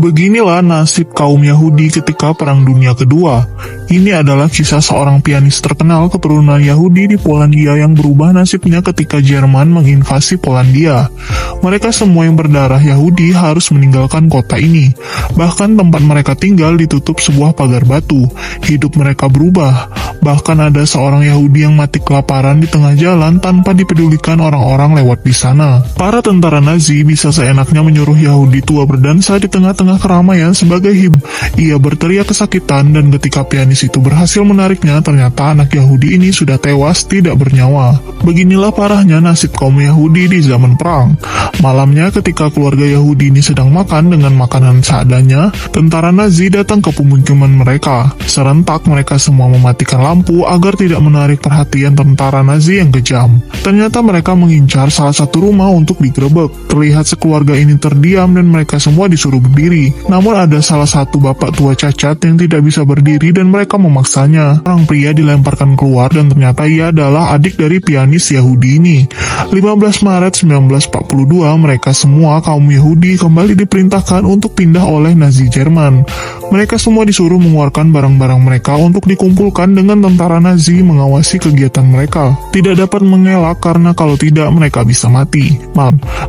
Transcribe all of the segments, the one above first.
Beginilah nasib kaum Yahudi ketika Perang Dunia Kedua. Ini adalah kisah seorang pianis terkenal keturunan Yahudi di Polandia yang berubah nasibnya ketika Jerman menginvasi Polandia. Mereka semua yang berdarah Yahudi harus meninggalkan kota ini. Bahkan tempat mereka tinggal ditutup sebuah pagar batu. Hidup mereka berubah. Bahkan ada seorang Yahudi yang mati kelaparan di tengah jalan tanpa dipedulikan orang-orang lewat di sana. Para tentara Nazi bisa seenaknya menyuruh Yahudi tua berdansa di tengah-tengah keramaian sebagai hiburan. Ia berteriak kesakitan dan ketika pianis itu berhasil menariknya, ternyata anak Yahudi ini sudah tewas tidak bernyawa. Beginilah parahnya nasib kaum Yahudi di zaman perang. Malamnya ketika keluarga Yahudi ini sedang makan dengan makanan seadanya, tentara Nazi datang ke pemukiman mereka. Serentak mereka semua mematikan lampu agar tidak menarik perhatian tentara Nazi yang kejam. Ternyata mereka mengincar salah satu rumah untuk digerebek. Terlihat sekeluarga ini terdiam dan mereka semua disuruh berdiri. Namun ada salah satu bapak tua cacat yang tidak bisa berdiri dan mereka memaksanya. Orang pria dilemparkan keluar dan ternyata ia adalah adik dari pianis Yahudi ini. 15 Maret 1942, mereka semua kaum Yahudi kembali diperintahkan untuk pindah oleh Nazi Jerman. Mereka semua disuruh mengeluarkan barang-barang mereka untuk dikumpulkan dengan tentara Nazi mengawasi kegiatan mereka. Tidak dapat mengelak karena kalau tidak mereka bisa mati.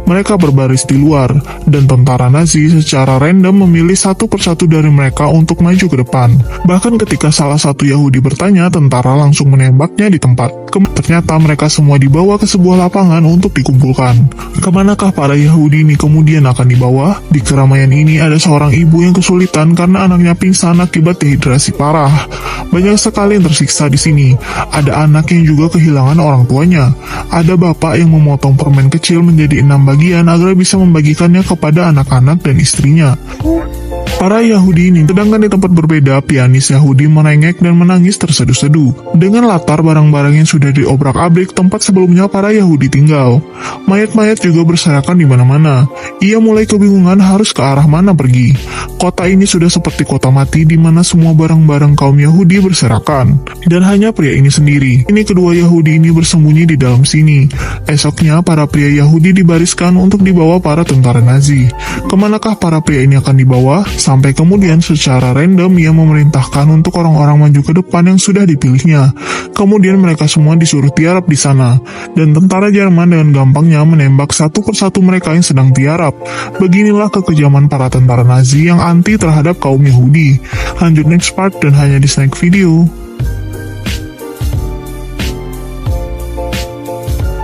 Mereka berbaris di luar, dan tentara Nazi secara random memilih satu persatu dari mereka untuk maju ke depan. Bahkan ketika salah satu Yahudi bertanya, tentara langsung menembaknya di tempat. Ternyata mereka semua dibawa ke sebuah lapangan untuk dikumpulkan. Kemanakah para Yahudi ini kemudian akan dibawa? Di keramaian ini ada seorang ibu yang kesulitan karena anaknya pingsan akibat dehidrasi parah. Banyak sekali yang tersiksa di sini. Ada anak yang juga kehilangan orang tuanya. Ada bapak yang memotong permen kecil menjadi 6 bagian agar bisa membagikannya kepada anak-anak dan istrinya. Para Yahudi ini, sedangkan di tempat berbeda, pianis Yahudi merengek dan menangis terseduh-seduh. Dengan latar barang-barang yang sudah diobrak-abrik tempat sebelumnya para Yahudi tinggal. Mayat-mayat juga berserakan di mana-mana. Ia mulai kebingungan harus ke arah mana pergi. Kota ini sudah seperti kota mati di mana semua barang-barang kaum Yahudi berserakan. Dan hanya pria ini sendiri. Ini kedua Yahudi ini bersembunyi di dalam sini. Esoknya, para pria Yahudi dibariskan untuk dibawa para tentara Nazi. Kemanakah para pria ini akan dibawa? Sampai kemudian secara random ia memerintahkan untuk orang-orang maju ke depan yang sudah dipilihnya. Kemudian mereka semua disuruh tiarap di sana. Dan tentara Jerman dengan gampangnya menembak satu persatu mereka yang sedang tiarap. Beginilah kekejaman para tentara Nazi yang anti terhadap kaum Yahudi. Lanjut next part dan hanya di snack video.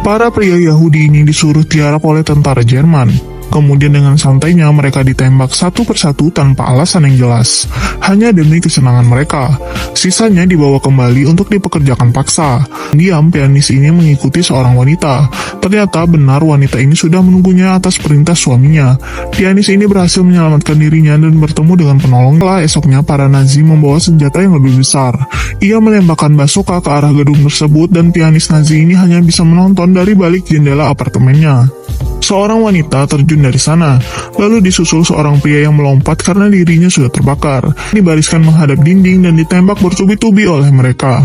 Para pria Yahudi ini disuruh tiarap oleh tentara Jerman. Kemudian dengan santainya mereka ditembak satu persatu tanpa alasan yang jelas, hanya demi kesenangan mereka. Sisanya dibawa kembali untuk dipekerjakan paksa. Diam, pianis ini mengikuti seorang wanita. Ternyata benar wanita ini sudah menunggunya atas perintah suaminya. Pianis ini berhasil menyelamatkan dirinya dan bertemu dengan penolong. Setelah esoknya para Nazi membawa senjata yang lebih besar. Ia menembakkan bazooka ke arah gedung tersebut dan pianis Nazi ini hanya bisa menonton dari balik jendela apartemennya. Seorang wanita terjun dari sana, lalu disusul seorang pria yang melompat karena dirinya sudah terbakar. Dibariskan menghadap dinding dan ditembak bertubi-tubi oleh mereka.